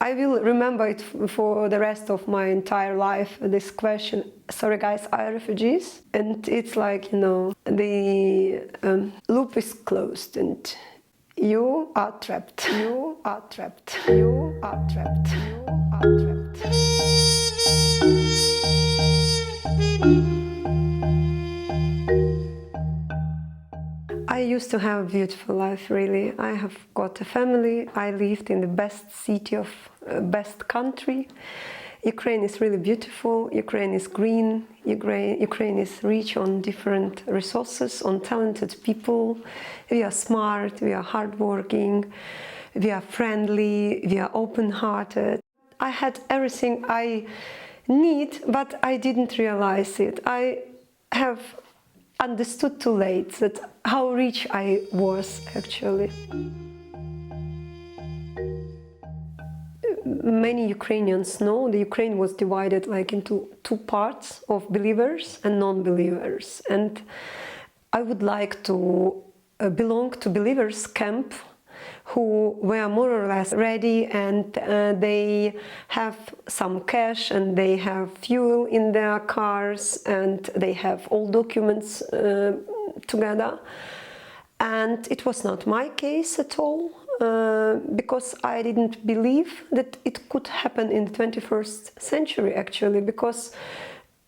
I will remember it for the rest of my entire life, this question. Sorry guys, are refugees? And it's like, you know, the loop is closed and you are trapped. You are trapped. You are trapped. You are trapped. I used to have a beautiful life, really. I have got a family. I lived in the best city of best country. Ukraine is really beautiful. Ukraine is green. Ukraine is rich on different resources, on talented people. We are smart. We are hardworking. We are friendly. We are open-hearted. I had everything I need, but I didn't realize it. I have understood too late that how rich I was actually. Many Ukrainians know the Ukraine was divided like into two parts of believers and non-believers, and I would like to belong to believers' camp who were more or less ready, and they have some cash and they have fuel in their cars and they have all documents together. And it was not my case at all, because I didn't believe that it could happen in the 21st century actually, because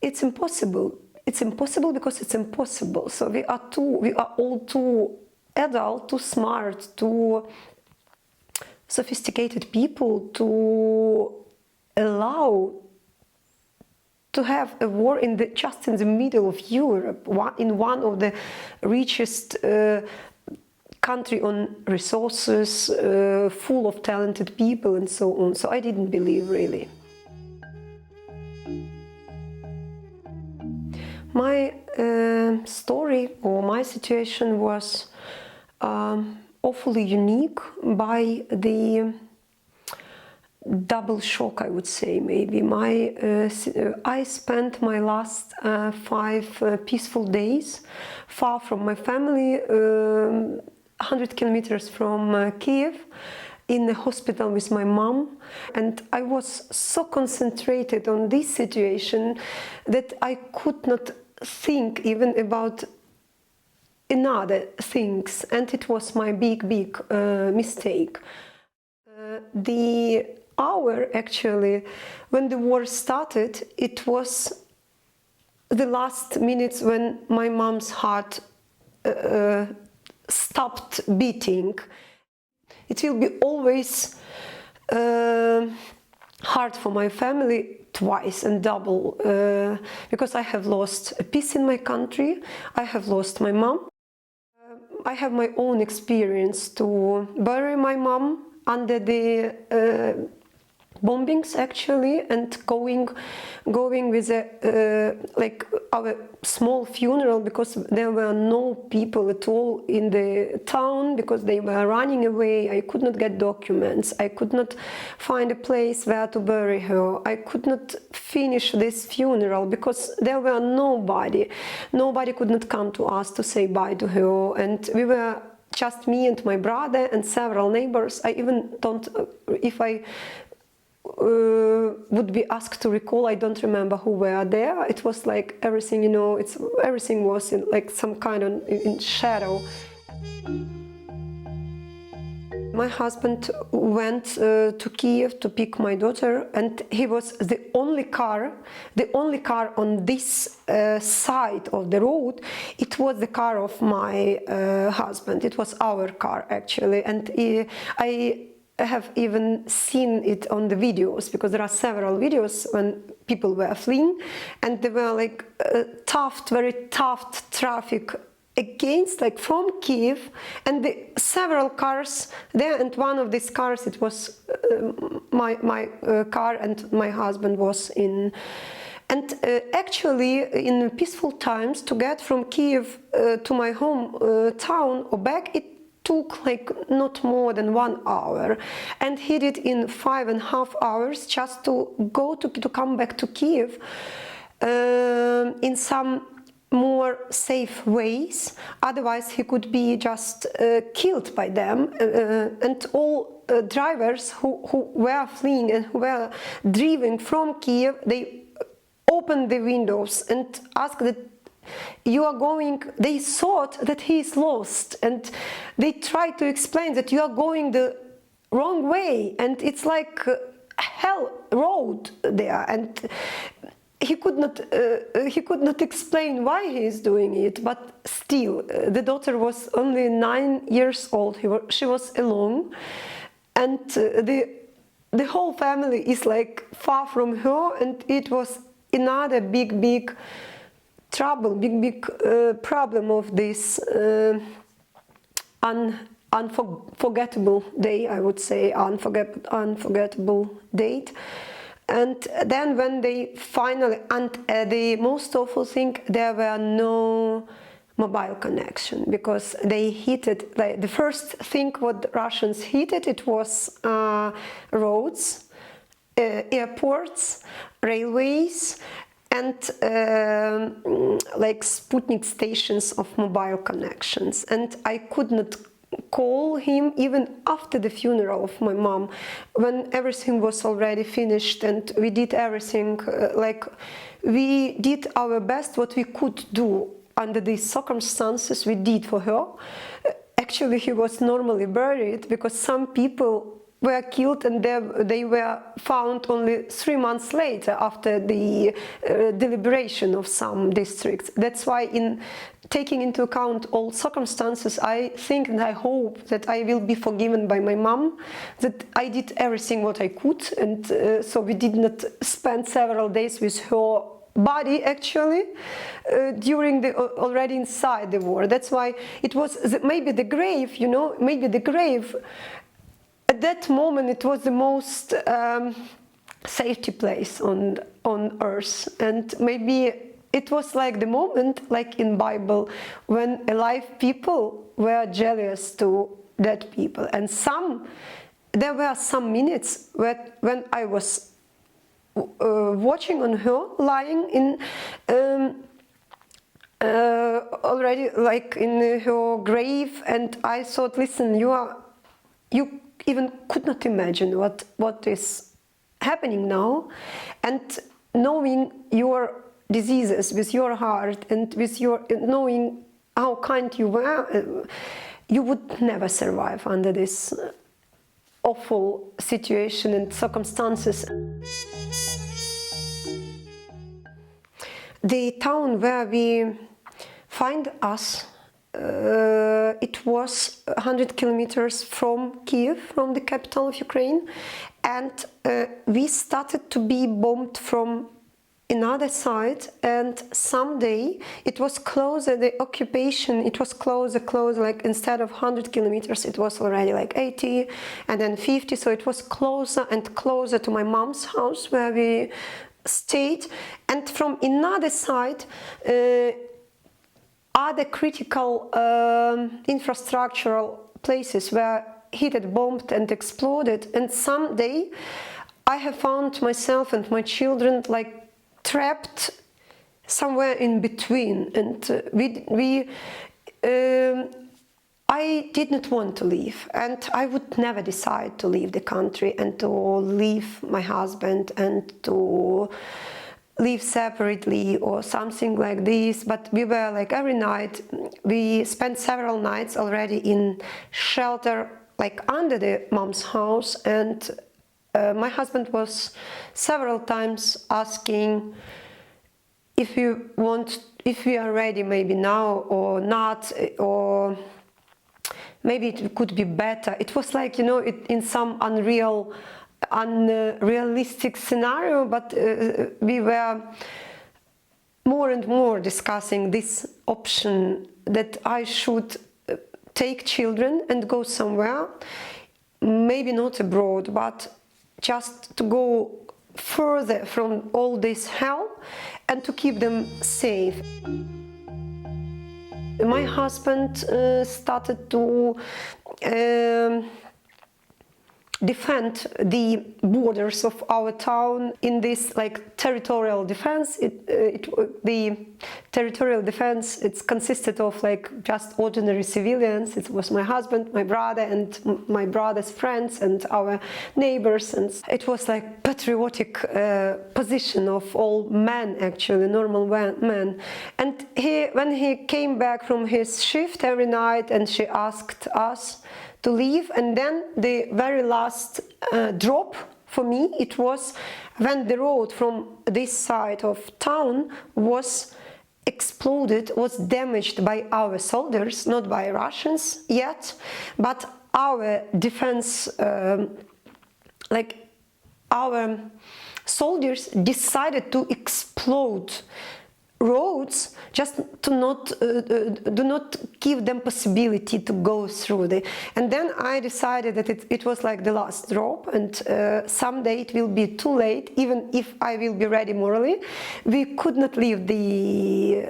it's impossible. It's impossible because it's impossible. So we are all too adult, too smart, too sophisticated people to allow to have a war just in the middle of Europe, in one of the richest country on resources, full of talented people and so on. So I didn't believe really. My story or my situation was awfully unique by the double shock, I would say, maybe. I spent my last 5 peaceful days far from my family, 100 kilometers from Kyiv, in the hospital with my mom, and I was so concentrated on this situation that I could not think even about another things, and it was my big mistake. The hour actually when the war started, it was the last minutes when my mom's heart stopped beating. It will be always hard for my family twice and double, because I have lost a peace in my country, I have lost my mom. I have my own experience to bury my mom under the bombings actually, and going with like our small funeral, because there were no people at all in the town, because they were running away. I could not get documents, I could not find a place where to bury her, I could not finish this funeral because there were nobody could not come to us to say bye to her, and we were just me and my brother and several neighbors. I even don't, if I would be asked to recall, I don't remember who were there. It was like everything, you know, everything was in like some kind of in shadow. My husband went to Kyiv to pick my daughter, and he was the only car on this side of the road. It was the car of my husband. It was our car actually, and I have even seen it on the videos, because there are several videos when people were fleeing, and they were like very tough traffic against, like from Kyiv, and the several cars there, and one of these cars, it was my car, and my husband was in. And actually, in peaceful times, to get from Kyiv to my home town or back, it took like not more than 1 hour, and he did in 5.5 hours just to come back to Kyiv in some more safe ways. Otherwise he could be just killed by them, and all drivers who were fleeing and who were driving from Kyiv, they opened the windows and asked that you are going, they thought that he is lost, and they tried to explain that you are going the wrong way, and it's like hell road there, and he could not explain why he is doing it. But still, the daughter was only 9 years old. She was alone, and the whole family is like far from her, and it was another big trouble, big problem of this unforgettable day, I would say, unforgettable date. And then when they finally, and the most awful thing, there were no mobile connection, because they hit it, like, the first thing what Russians hit it was roads, airports, railways, and like Sputnik stations of mobile connections. And I could not call him even after the funeral of my mom, when everything was already finished and we did everything, like we did our best what we could do under these circumstances. We did for her. Actually, he was normally buried, because some people were killed and they were found only 3 months later, after the deliberation of some districts. That's why, in taking into account all circumstances, I think and I hope that I will be forgiven by my mom, that I did everything what I could, and so we did not spend several days with her body, actually, during already inside the war. That's why it was maybe the grave, you know, maybe the grave. At that moment, it was the most safety place on earth, and maybe it was like the moment, like in Bible, when alive people were jealous to dead people. And there were some minutes when I was watching on her lying in already like in her grave, and I thought, listen, you even could not imagine what is happening now, and knowing your diseases with your heart and with your knowing how kind you were, you would never survive under this awful situation and circumstances. The town where we find us, it was 100 kilometers from Kyiv, from the capital of Ukraine, and we started to be bombed from another side, and someday it was closer, the occupation, it was closer, like instead of 100 kilometers, it was already like 80 and then 50, so it was closer and closer to my mom's house where we stayed. And from another side, other critical infrastructural places were hit, bombed and exploded, and someday I have found myself and my children like trapped somewhere in between, and I did not want to leave, and I would never decide to leave the country and to leave my husband and to live separately or something like this. But we were like every night, we spent several nights already in shelter, like under the mom's house, and my husband was several times asking if we are ready, maybe now or not, or maybe it could be better. It was like, you know, in some unrealistic scenario, but we were more and more discussing this option, that I should take children and go somewhere, maybe not abroad, but just to go further from all this hell and to keep them safe. My husband started to defend the borders of our town in this like territorial defense. The territorial defense, it's consisted of like just ordinary civilians. It was my husband, my brother, and my brother's friends and our neighbors, and it was like patriotic position of all men, actually normal men. And when he came back from his shift every night, and she asked us to leave, and then the very last drop for me, it was when the road from this side of town was exploded, was damaged by our soldiers, not by Russians yet, but our defense, like our soldiers decided to explode roads just to do not give them possibility to go through the. And then I decided that it was like the last drop, and someday it will be too late. Even if I will be ready morally, we could not leave the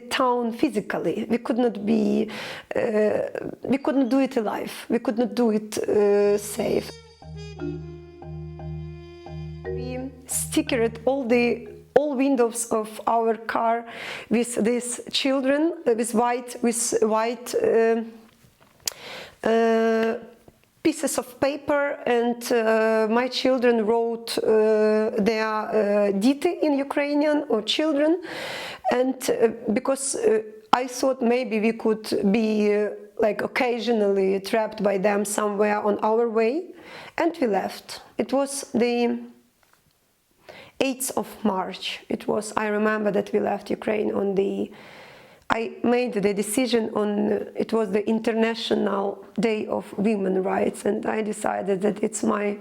town physically. We could not be we couldn't do it alive. We could not do it safe. We stickered all windows of our car with these children, with white pieces of paper, and my children wrote their Diti in Ukrainian, or children, and because I thought maybe we could be like occasionally trapped by them somewhere on our way, and we left. It was the 8th of March. I remember that we left Ukraine on I made the decision on, it was the International Day of Women's Rights, and I decided that it's my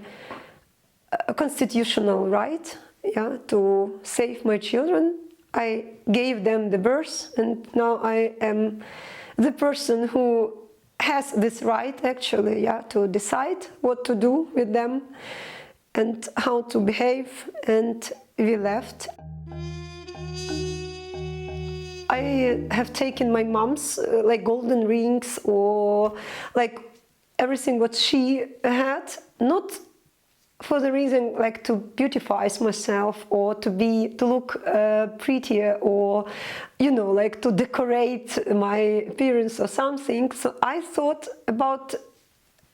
constitutional right, yeah, to save my children. I gave them the birth, and now I am the person who has this right, actually, yeah, to decide what to do with them and how to behave, and we left. I have taken my mom's like golden rings, or like everything what she had, not for the reason like to beautify myself or to look prettier, or like to decorate my appearance or something. So I thought about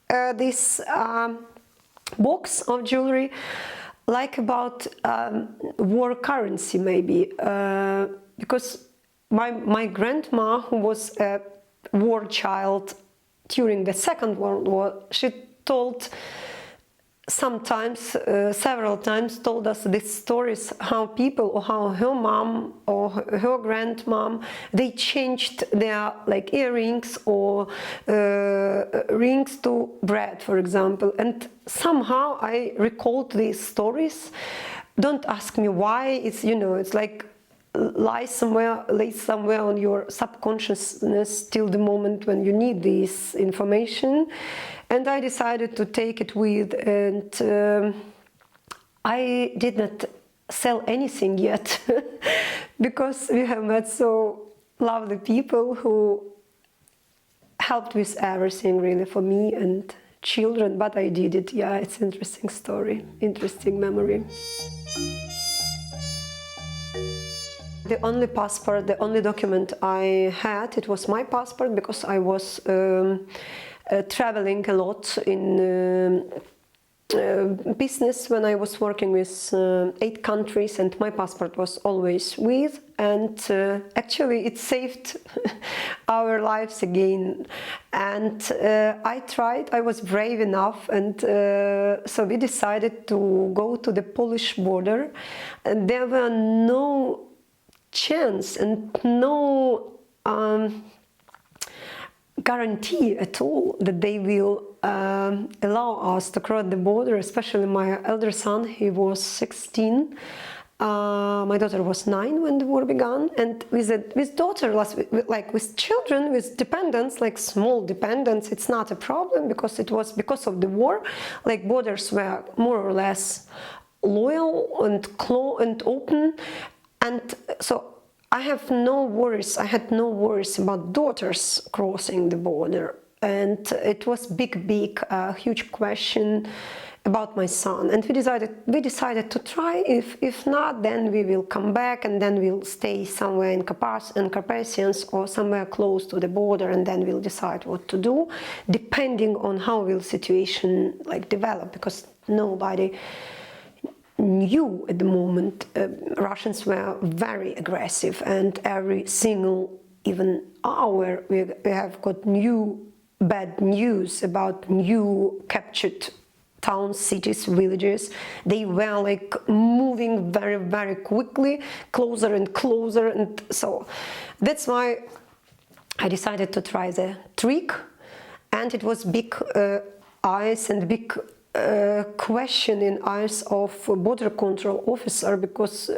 this box of jewelry like about war currency, maybe, because my grandma, who was a war child during the Second World War, she told sometimes, several times, told us these stories, how people, or how her mom or her grandmom, they changed their like earrings or rings to bread, for example. And somehow I recalled these stories. Don't ask me why. It's it's like lays somewhere on your subconsciousness till the moment when you need this information. And I decided to take it with, and I did not sell anything yet because we have met so lovely people who helped with everything, really, for me and children. But I did it. Yeah, it's an interesting story, interesting memory. The only passport, the only document I had, it was my passport, because I was traveling a lot in business when I was working with 8 countries, and my passport was always with, and actually it saved our lives again. And I was brave enough, and so we decided to go to the Polish border, and there were no chance and no guarantee at all that they will allow us to cross the border, especially my elder son. He was 16, my daughter was 9 when the war began, and with daughter, like with children, with dependents, like small dependents, it's not a problem, because it was because of the war, like borders were more or less loyal and open. And so I had no worries about daughters crossing the border. and it was big, huge question about my son, and we decided to try. If not, then we will come back, and then we'll stay somewhere in Carpathians or somewhere close to the border, and then we'll decide what to do, depending on how will situation like develop, because nobody knew at the moment. Russians were very aggressive, and every single even hour we have got new bad news about new captured towns, cities, villages. They were like moving very quickly, closer and closer, and so that's why I decided to try the trick. And it was big eyes and big question in eyes of border control officer, because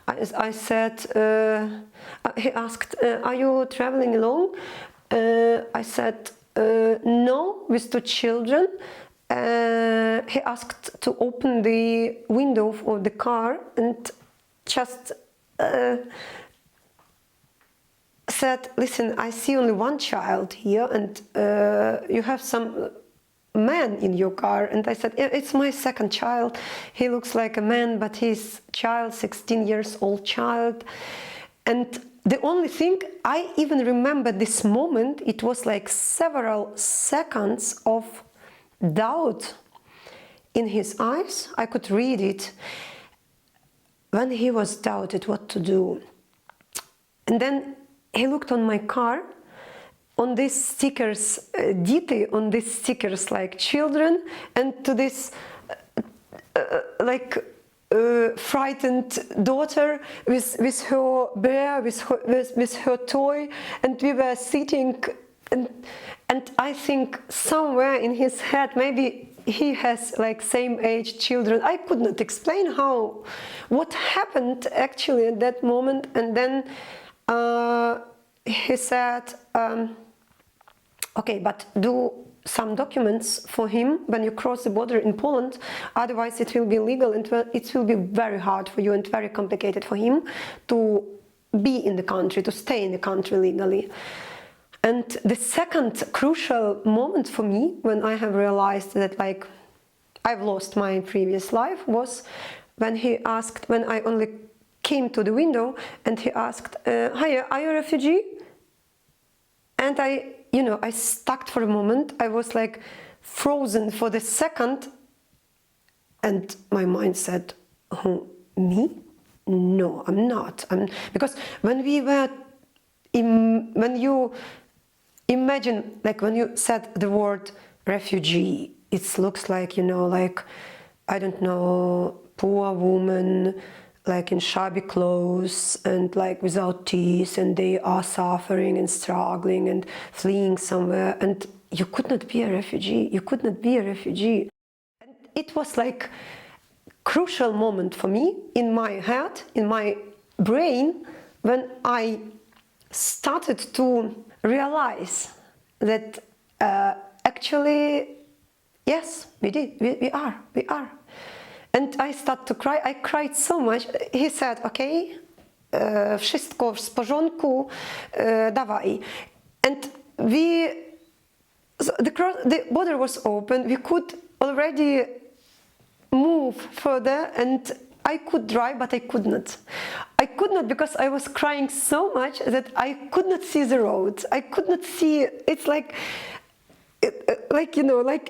I said, he asked, are you traveling alone? I said, no, with 2 children. He asked to open the window of the car and just said, listen, I see only 1 child here, and you have some man in your car. And I said, it's my 2nd child. He looks like a man, but he's child, 16 years old child. And the only thing, I even remember this moment, it was like several seconds of doubt in his eyes. I could read it when he was doubted what to do. And then he looked on my car, on these stickers, detail on these stickers like children, and to this frightened daughter with her bear, with her toy, and we were sitting, and I think somewhere in his head, maybe he has like same age children. I could not explain what happened actually at that moment. And then he said, okay, but do some documents for him when you cross the border in Poland, otherwise it will be illegal, and it will be very hard for you and very complicated for him to be in the country, to stay in the country legally. And the second crucial moment for me, when I have realized that like I've lost my previous life, was when he asked, when I only came to the window, and he asked, hi, are you a refugee? And I stuck for a moment. I was like frozen for the second, and my mind said, "Who, me? No, I'm not." Because when you imagine, like when you said the word refugee, it looks like, like, I don't know, poor woman, like in shabby clothes and like without teeth, and they are suffering and struggling and fleeing somewhere, and you could not be a refugee. You could not be a refugee. And it was like crucial moment for me in my head, in my brain, when I started to realize that actually, yes, we did. We are. And I started to cry. I cried so much. He said, okay, wszystko w porządku, dawaj. And the border was open. We could already move further, and I could drive, but I could not. I could not, because I was crying so much that I could not see the road. I could not see. It's like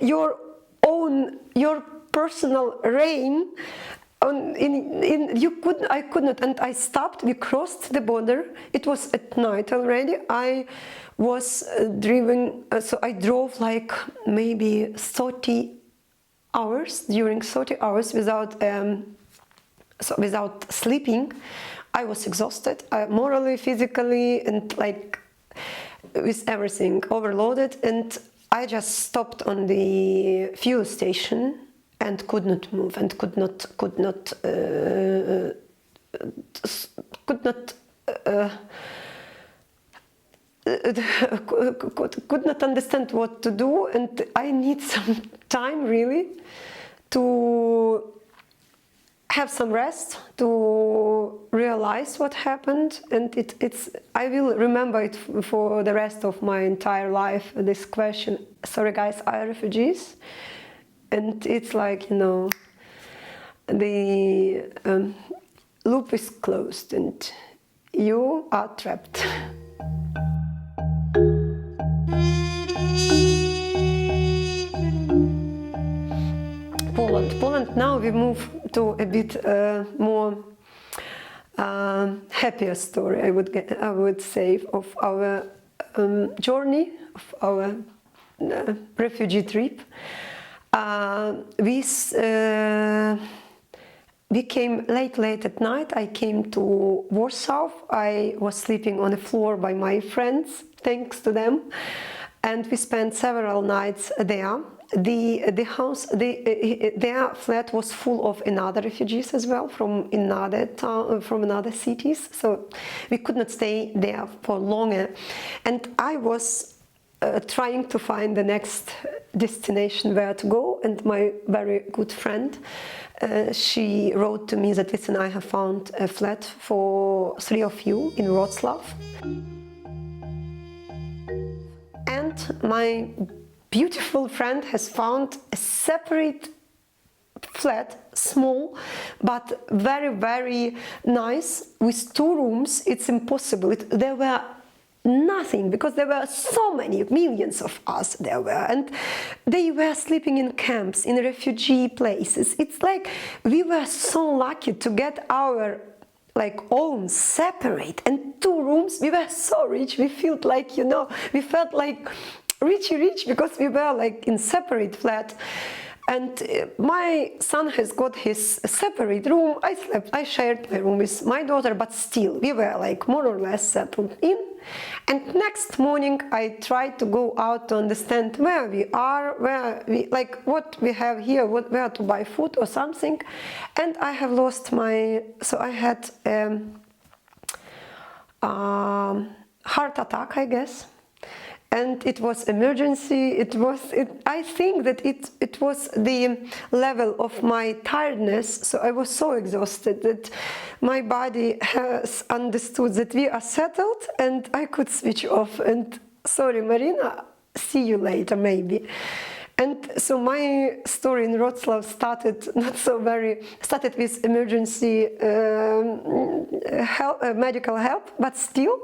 your personal rain. I could not, and I stopped. We crossed the border. It was at night already. I was driving, so I drove like maybe 30 hours. During 30 hours without sleeping. I was exhausted, morally, physically, and like with everything overloaded. And I just stopped on the fuel station and could not move, and could not understand what to do. And I need some time really to have some rest to realize what happened, and I will remember it for the rest of my entire life, this question, sorry guys, are you refugees? And it's like, you know, the loop is closed and you are trapped. Poland, now we move to a bit more happier story, I would say, of our journey, of our refugee trip. We came late at night. I came to Warsaw. I was sleeping on the floor by my friends, thanks to them, and we spent several nights there. Their flat was full of another refugees as well from another town, from another cities, so we could not stay there for longer. And I was trying to find the next destination where to go, and my very good friend, she wrote to me that, listen, I have found a flat for 3 of you in Wrocław. And my beautiful friend has found a separate flat, small, but very, very nice, with 2 rooms. It's impossible. There were nothing, because there were so many, millions of us there were, and they were sleeping in camps, in refugee places. It's like we were so lucky to get our own separate, and 2 rooms. We were so rich. We felt like, you know, we felt like rich because we were like in separate flat. And my son has got his separate room. I shared my room with my daughter, but still we were like more or less settled in. And next morning I tried to go out to understand where we are, what we have here, where to buy food or something. And I have lost so I had heart attack, I guess. And it was emergency. I think that it was the level of my tiredness. So I was so exhausted that my body has understood that we are settled, and I could switch off. And sorry, Marina, see you later, maybe. And so my story in Wrocław started started with emergency medical help, but still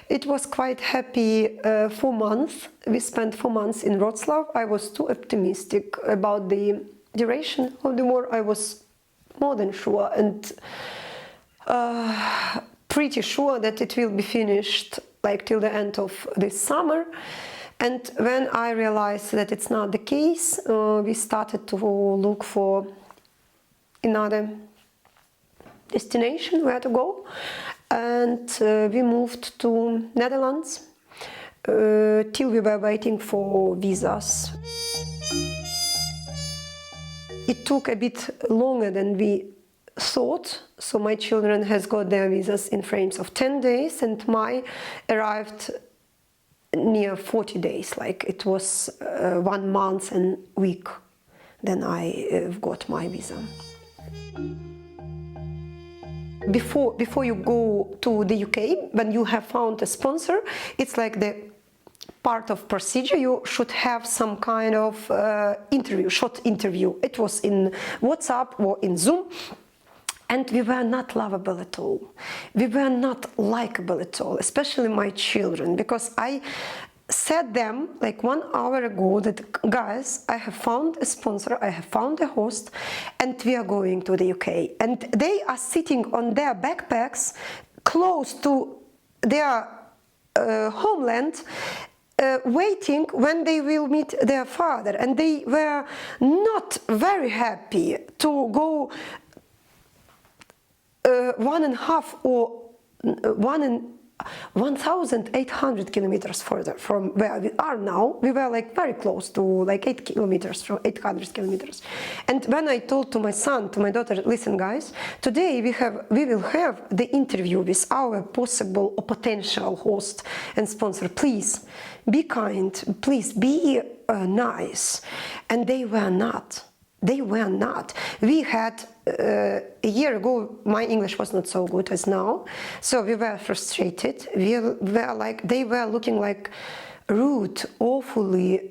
it was quite happy 4 months. We spent 4 months in Wrocław. I was too optimistic about the duration of the war. I was more than sure and pretty sure that it will be finished like till the end of this summer. And when I realized that it's not the case, we started to look for another destination where to go, and we moved to Netherlands till we were waiting for visas. It took a bit longer than we thought, so my children has got their visas in frames of 10 days, and my arrived near 40 days, like it was 1 month and week, then I got my visa. Before you go to the UK, when you have found a sponsor, it's like the part of procedure. You should have some kind of short interview. It was in WhatsApp or in Zoom. And we were not lovable at all. We were not likable at all, especially my children, because I said them like 1 hour ago that, guys, I have found a sponsor, I have found a host, and we are going to the UK. And they are sitting on their backpacks close to their homeland, waiting when they will meet their father. And they were not very happy to go 1.5 or 1,800 kilometers further from where we are now. We were like very close to like 8 kilometers from 800 kilometers. And when I told to my son, to my daughter, listen guys, today we will have the interview with our possible or potential host and sponsor. Please be kind, please be nice. And they were not. they were not. We had, a year ago, my English was not so good as now, so we were frustrated. We were like, they were looking like rude, awfully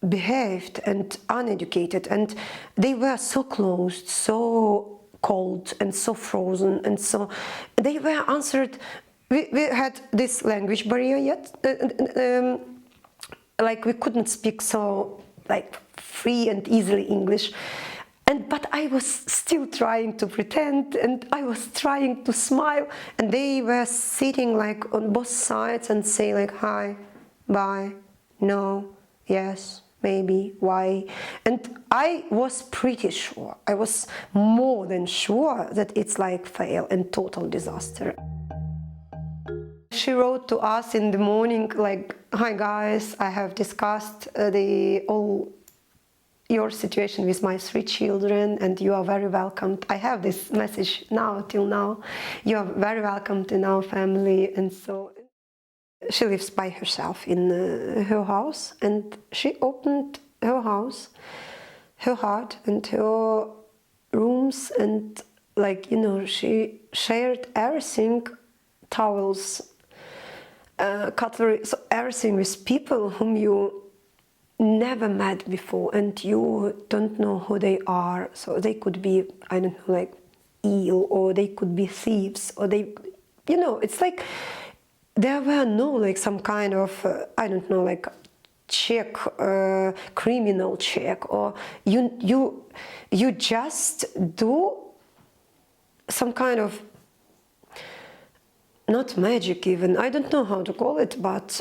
behaved and uneducated, and they were so closed, so cold and so frozen, and so they were answered. We had this language barrier yet, like we couldn't speak so like free and easily English, but I was still trying to pretend, and I was trying to smile, and they were sitting like on both sides and say like hi, bye, no, yes, maybe, why. And I was pretty sure, I was more than sure that it's like fail and total disaster. She wrote to us in the morning like, hi guys, I have discussed your situation with my 3 children, and you are very welcome. I have this message now, till now. You are very welcome in our family. And so she lives by herself in her house, and she opened her house, her heart and her rooms, and like, you know, she shared everything, towels, cutlery, so everything with people whom you never met before, and you don't know who they are. So they could be, I don't know, like ill, or they could be thieves, or they, you know, it's like there were no like some kind of I don't know, like check, criminal check, or you just do some kind of, not magic even, I don't know how to call it, but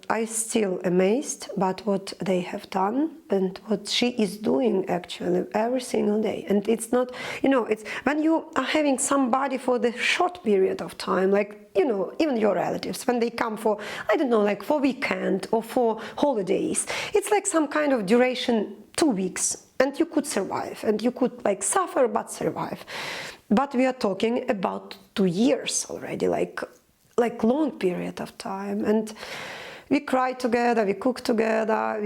I still amazed about what they have done and what she is doing actually every single day. And it's not, you know, it's when you are having somebody for the short period of time, like, you know, even your relatives, when they come for, I don't know, like for weekend or for holidays, it's like some kind of duration, 2 weeks, and you could survive, and you could like suffer but survive. But we are talking about 2 years already, like long period of time. And we cry together, we cook together,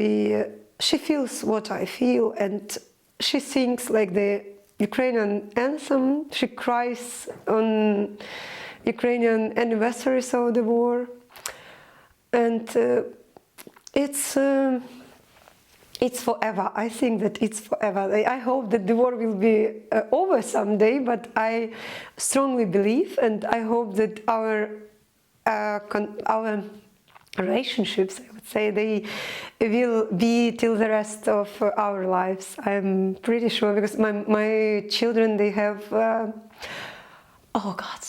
she feels what I feel, and she sings like the Ukrainian anthem. She cries on Ukrainian anniversaries of the war. And it's forever. I think that it's forever. I hope that the war will be over someday, but I strongly believe, and I hope that our relationships, I would say, they will be till the rest of our lives. I'm pretty sure, because my children, they have, oh God,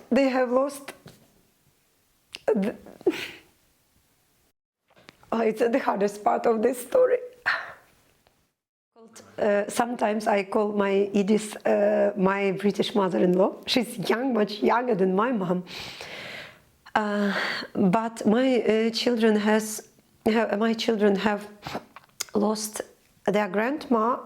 they have lost. It's the hardest part of this story. Sometimes I call my Edith my British mother-in-law. She's young, much younger than my mom. But my children have lost their grandma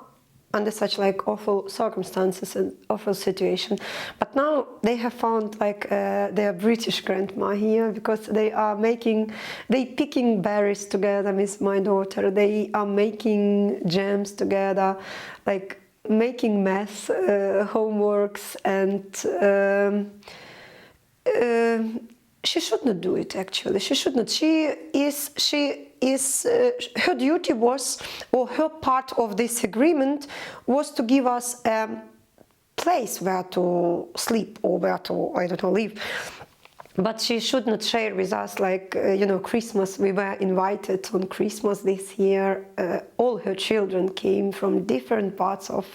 under such like awful circumstances and awful situation. But now they have found like their British grandma here, because they picking berries together with my daughter. They are making jams together, like making math homeworks, and she should not do it actually. She should not. Her duty was, or her part of this agreement was, to give us a place where to sleep or where to, I don't know, live. But she should not share with us, like, you know, Christmas. We were invited on Christmas this year. All her children came from different parts of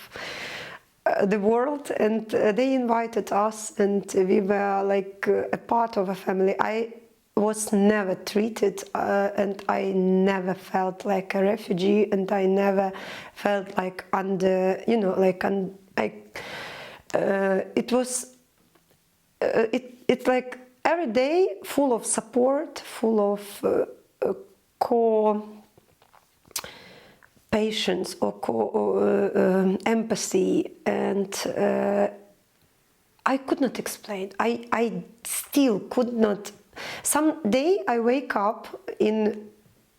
the world, and they invited us, and we were like a part of a family. I was never treated and I never felt like a refugee, and I never felt like under, you know, like it's like every day full of support, full of patience or empathy, and I could not explain. I still could not. Some day I wake up in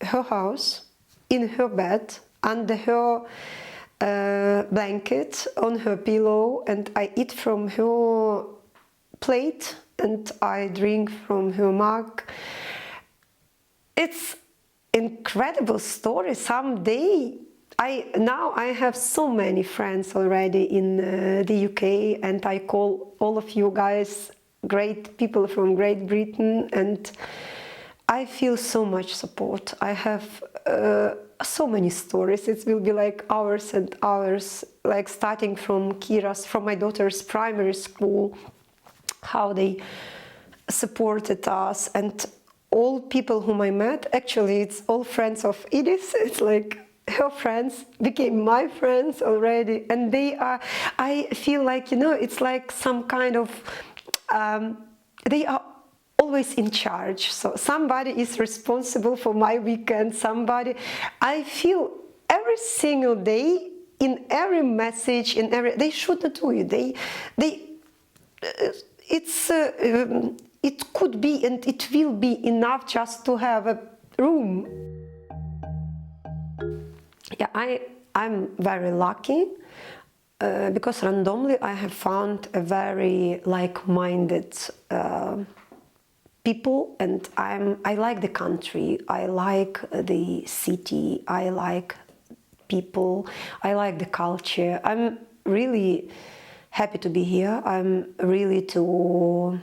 her house, in her bed, under her blanket on her pillow, and I eat from her plate and I drink from her mug. It's incredible story. Someday now I have so many friends already in the UK, and I call all of you guys great people from Great Britain, and I feel so much support. I have so many stories. It will be like hours and hours, like starting from Kira's, from my daughter's primary school, how they supported us, and all people whom I met, actually it's all friends of Edith. It's like her friends became my friends already, and they are, I feel like, you know, it's like some kind of, they are always in charge. So somebody is responsible for my weekend, somebody, I feel every single day, in every message, in every, they shouldn't do it, it could be and it will be enough just to have a room. Yeah, I'm very lucky because randomly I have found a very like-minded people, and I like the country, I like the city, I like people, I like the culture. I'm really happy to be here. I'm really to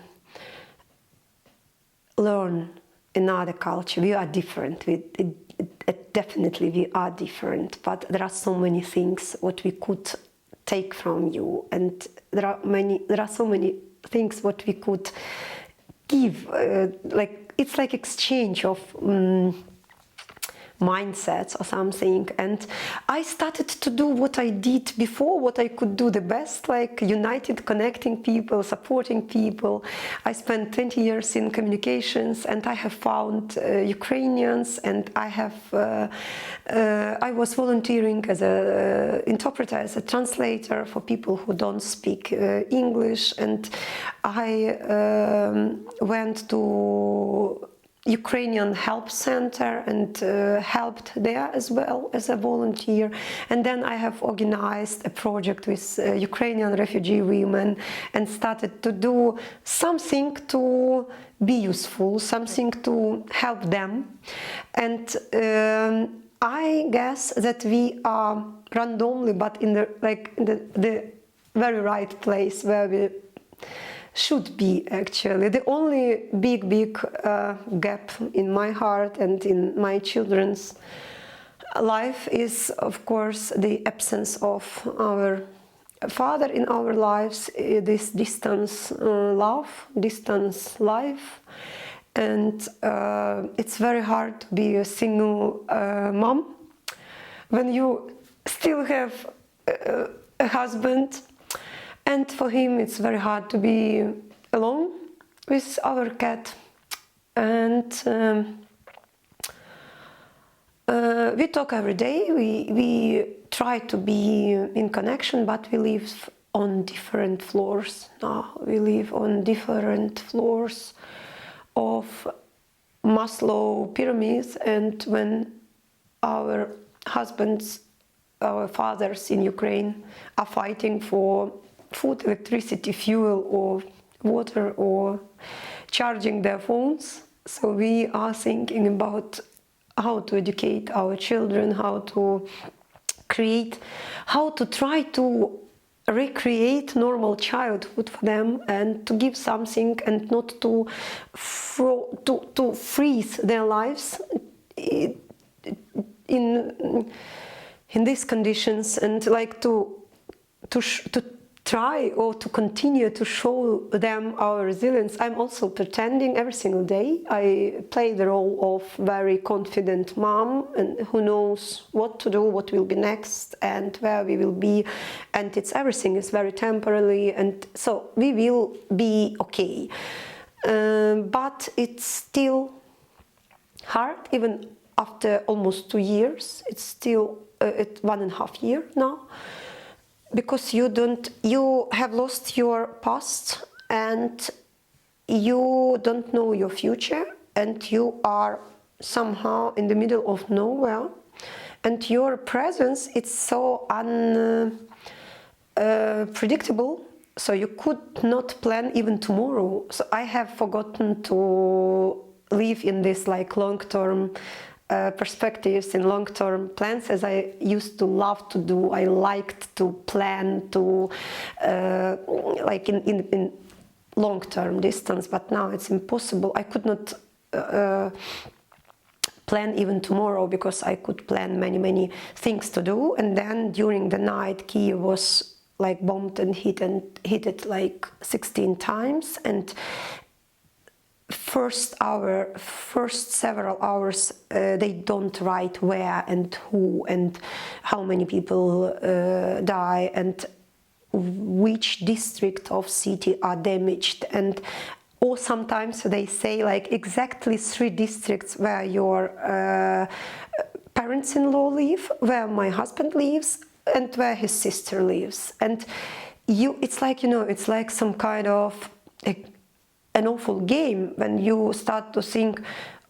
learn another culture. We are different. Definitely we are different, but there are so many things what we could take from you, and there are so many things what we could give. Like it's like exchange of mindsets or something, and I started to do what I did before, what I could do the best, like united, connecting people, supporting people. I spent 20 years in communications, and I have found Ukrainians, and I was volunteering as an interpreter, as a translator for people who don't speak English, and I went to Ukrainian help center and helped there as well as a volunteer. And then I have organized a project with Ukrainian refugee women and started to do something to be useful, something to help them. And I guess that we are randomly, but in the very right place where we should be. Actually, the only big gap in my heart and in my children's life is, of course, the absence of our father in our lives, this distance distance life, and it's very hard to be a single mom when you still have a husband. And for him, it's very hard to be alone with our cat. And we talk every day. We try to be in connection, but we live on different floors now. We live on different floors of Maslow pyramids. And when our husbands, our fathers in Ukraine are fighting for food, electricity, fuel, or water, or charging their phones. So we are thinking about how to educate our children, how to try to recreate normal childhood for them, and to give something, and not to freeze their lives in these conditions, and like to try or to continue to show them our resilience. I'm also pretending every single day. I play the role of very confident mom, and who knows what to do, what will be next, and where we will be, and everything is very temporarily, and so we will be okay. But it's still hard, even after almost 2 years. It's still 1.5 years now. Because you have lost your past, and you don't know your future, and you are somehow in the middle of nowhere, and your presence, it's so unpredictable, so you could not plan even tomorrow. So I have forgotten to live in this like long-term perspectives, in long-term plans, as I used to love to do. I liked to plan to like in long-term distance, but now it's impossible. I could not plan even tomorrow, because I could plan many things to do. And then during the night, Kyiv was like bombed and hit it like 16 times. And first several hours, they don't write where and who and how many people die and which district of city are damaged. And or sometimes they say like exactly 3 districts where your parents-in-law live, where my husband lives, and where his sister lives. And it's like, you know, it's like some kind of an awful game when you start to think,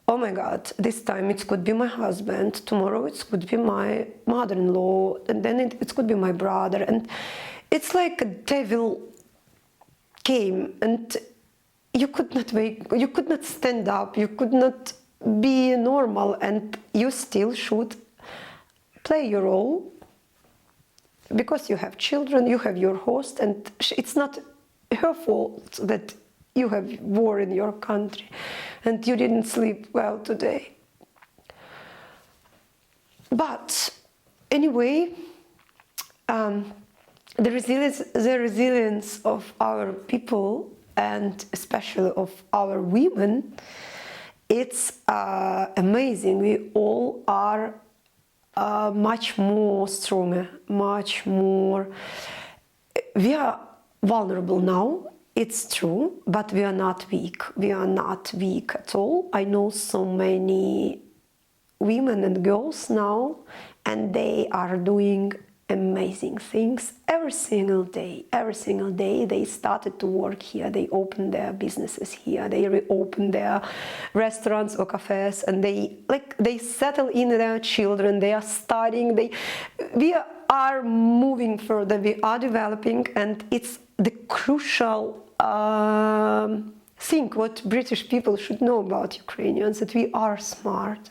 oh my God, this time it could be my husband, tomorrow it could be my mother-in-law, and then it could be my brother. And it's like a devil game, and you could not wake, you could not stand up, you could not be normal, and you still should play your role, because you have children, you have your host, and it's not her fault that you have war in your country and you didn't sleep well today. But anyway, the resilience of our people, and especially of our women, it's amazing. We all are much more stronger, much more. We are vulnerable now, it's true, but we are not weak. We are not weak at all. I know so many women and girls now, and they are doing amazing things every single day. Every single day they started to work here, they opened their businesses here, they reopened their restaurants or cafes, and they settle in their children, they are studying, we are moving further, we are developing. And it's the crucial thing what British people should know about Ukrainians, that we are smart,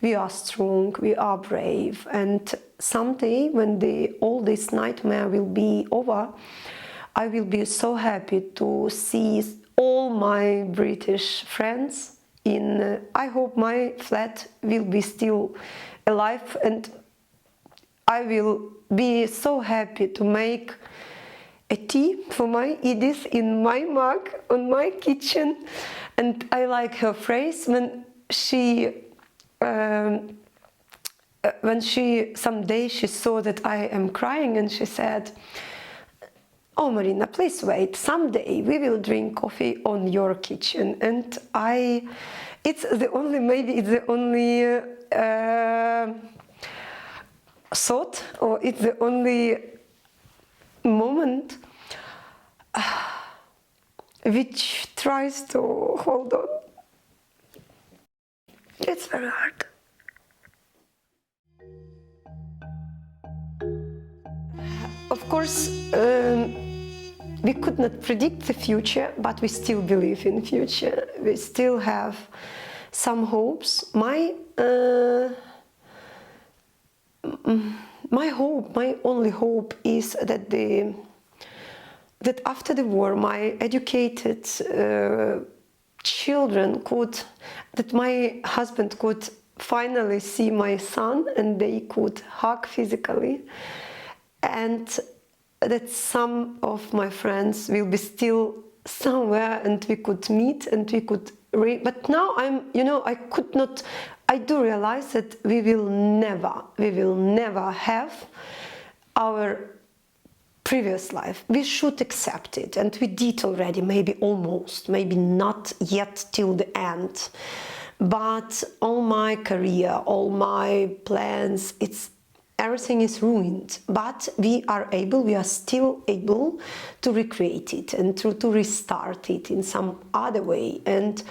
we are strong, we are brave. And someday when all this nightmare will be over, I will be so happy to see all my British friends in, I hope my flat will be still alive, and I will be so happy to make a tea for my Edith in my mug on my kitchen. And I like her phrase when she someday she saw that I am crying, and she said, "Oh Marina, please wait, someday we will drink coffee on your kitchen." And it's the only, maybe it's the only thought, or it's the only moment which tries to hold on. It's very hard. Of course, we could not predict the future, but we still believe in the future. We still have some hopes. My hope, my only hope, is that that after the war, my educated children that my husband could finally see my son, and they could hug physically, and that some of my friends will be still somewhere, and we could meet, and we could but now I do realize that we will never have our previous life. We should accept it, and we did already, maybe almost, maybe not yet till the end. But all my career, all my plans, everything is ruined. But we are still able to recreate it and to restart it in some other way. And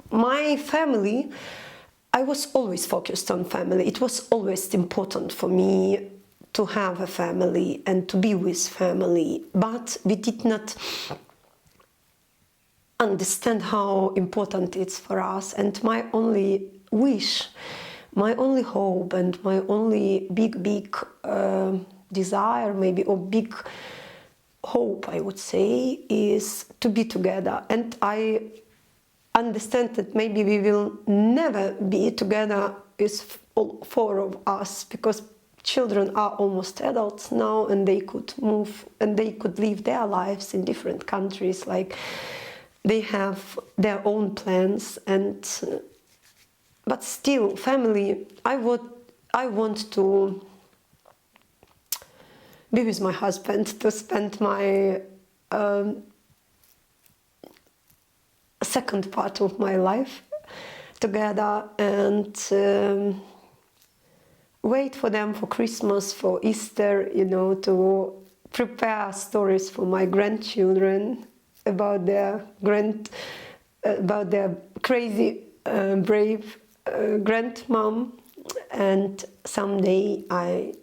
my family, I was always focused on family. It was always important for me to have a family and to be with family, but we did not understand how important it's for us. And my only wish, my only hope, and my only big desire, maybe, or big hope, I would say, is to be together. And I understand that maybe we will never be together with all four of us, because children are almost adults now, and they could move and they could live their lives in different countries, like they have their own plans. And but still, family, I want to be with my husband, to spend my second part of my life together, and wait for them for Christmas, for Easter, you know, to prepare stories for my grandchildren about their crazy, brave grandmom. And someday I'm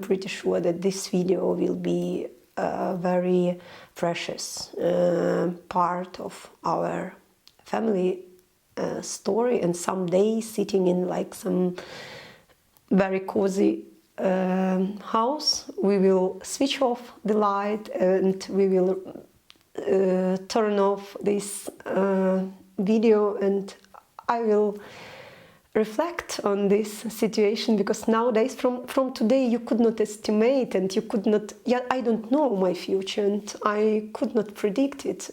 pretty sure that this video will be a very precious part of our family story. And someday, sitting in like some very cozy house, we will switch off the light and we will turn off this video, and I will reflect on this situation, because nowadays, from today, you could not estimate, and you could not, I don't know my future, and I could not predict it,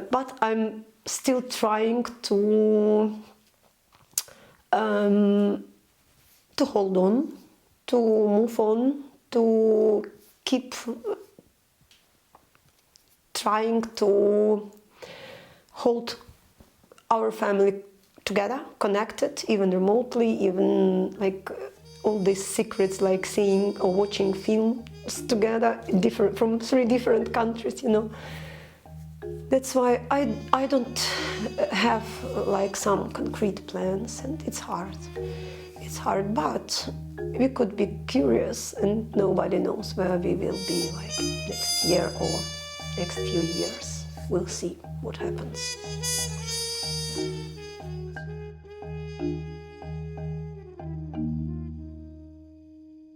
but I'm still trying to hold on, to move on, to keep trying to hold our family together, connected, even remotely, even like all these secrets, like seeing or watching films together, from 3 different countries, you know. That's why I don't have like some concrete plans, and it's hard. It's hard, but we could be curious, and nobody knows where we will be like next year or next few years. We'll see what happens.